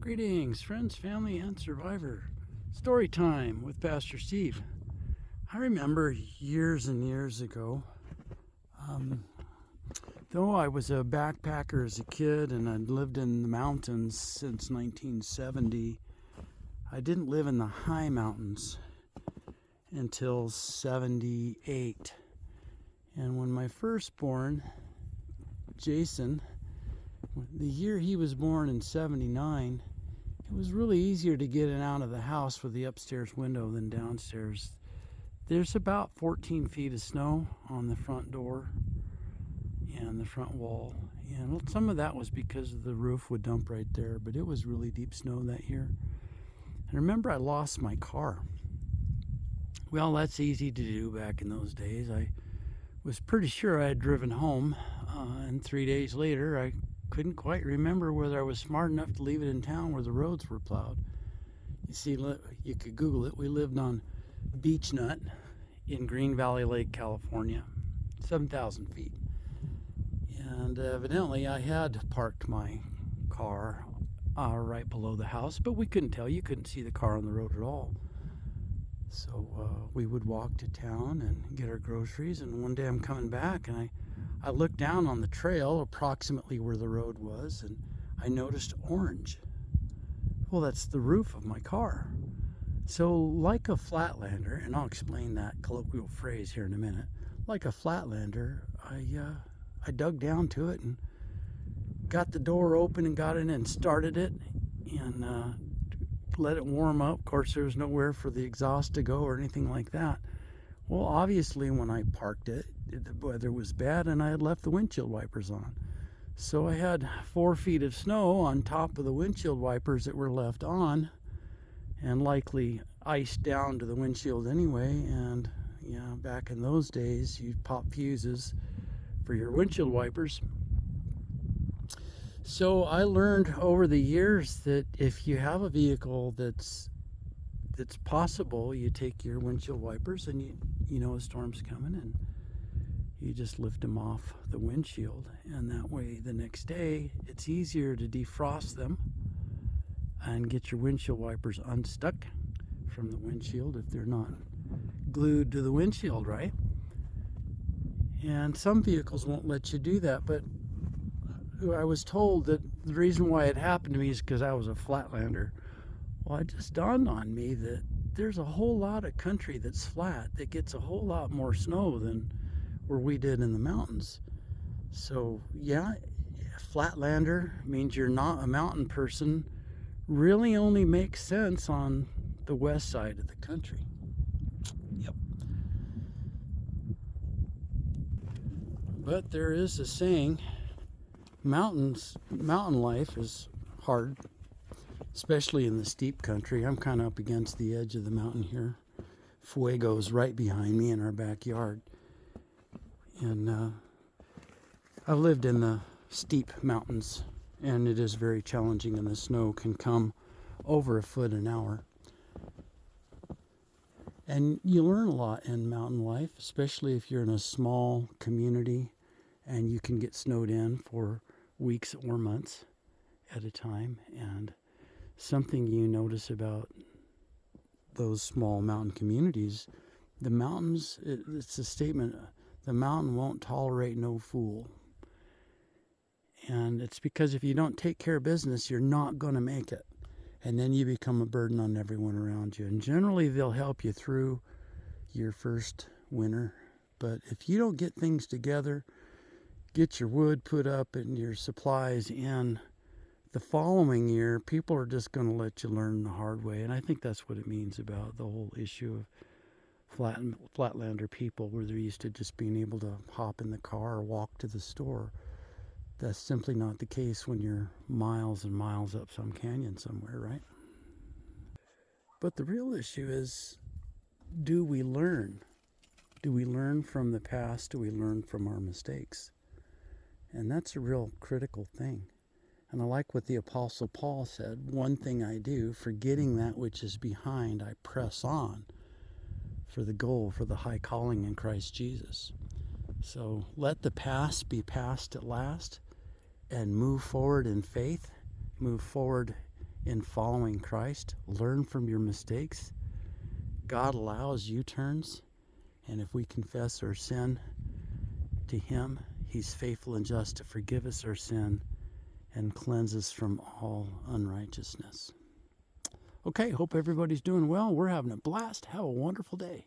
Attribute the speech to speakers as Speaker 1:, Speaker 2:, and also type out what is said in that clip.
Speaker 1: Greetings, friends, family, and survivor. Story time with Pastor Steve. I remember years and years ago, though I was a backpacker as a kid and I'd lived in the mountains since 1970, I didn't live in the high mountains until 78. And when my firstborn, Jason, the year he was born in 79, it was really easier to get in and out of the house with the upstairs window than downstairs. There's about 14 feet of snow on the front door and the front wall. And some of that was because the roof would dump right there, but it was really deep snow that year. And remember, I lost my car. Well, that's easy to do back in those days. I was pretty sure I had driven home, and 3 days later, I couldn't quite remember whether I was smart enough to leave it in town where the roads were plowed. You see, you could Google it. We lived on Beech Nut in Green Valley Lake, California, 7,000 feet. And evidently I had parked my car right below the house, but we couldn't tell. You couldn't see the car on the road at all. So we would walk to town and get our groceries, and one day I'm coming back and I looked down on the trail approximately where the road was, and I noticed orange. Well, that's the roof of my car. So like a Flatlander, and I'll explain that colloquial phrase here in a minute, like a Flatlander, I dug down to it and got the door open and got in and started it and let it warm up. Of course, there was nowhere for the exhaust to go or anything like that. Well, obviously, when I parked it, the weather was bad and I had left the windshield wipers on. So I had 4 feet of snow on top of the windshield wipers that were left on and likely iced down to the windshield anyway. And yeah, back in those days, you'd pop fuses for your windshield wipers. So I learned over the years that if you have a vehicle that's possible, you take your windshield wipers and you know a storm's coming and you just lift them off the windshield, and that way the next day it's easier to defrost them and get your windshield wipers unstuck from the windshield if they're not glued to the windshield, right? And some vehicles won't let you do that, but I was told that the reason why it happened to me is because I was a Flatlander. Well, it just dawned on me that there's a whole lot of country that's flat that gets a whole lot more snow than where we did in the mountains. So yeah, Flatlander means you're not a mountain person really only makes sense on the west side of the country. Yep. But there is a saying, mountain life is hard, especially in the steep country. I'm kind of up against the edge of the mountain here. Fuego's right behind me in our backyard. And I've lived in the steep mountains, and it is very challenging, and the snow can come over a foot an hour. And you learn a lot in mountain life, especially if you're in a small community and you can get snowed in for weeks or months at a time. And something you notice about those small mountain communities, the mountains, it's a statement, the mountain won't tolerate no fool. And it's because if you don't take care of business, you're not going to make it. And then you become a burden on everyone around you. And generally, they'll help you through your first winter. But if you don't get things together, get your wood put up and your supplies in, the following year, people are just going to let you learn the hard way. And I think that's what it means about the whole issue of Flatlander people, where they're used to just being able to hop in the car or walk to the store. That's simply not the case when you're miles and miles up some canyon somewhere, right? But the real issue is, do we learn? Do we learn from the past? Do we learn from our mistakes? And that's a real critical thing. And I like what the Apostle Paul said, one thing I do, forgetting that which is behind, I press on for the goal, for the high calling in Christ Jesus. So let the past be past at last and move forward in faith, move forward in following Christ. Learn from your mistakes. God allows U-turns, and if we confess our sin to Him, He's faithful and just to forgive us our sin and cleanse us from all unrighteousness. Okay, hope everybody's doing well. We're having a blast. Have a wonderful day.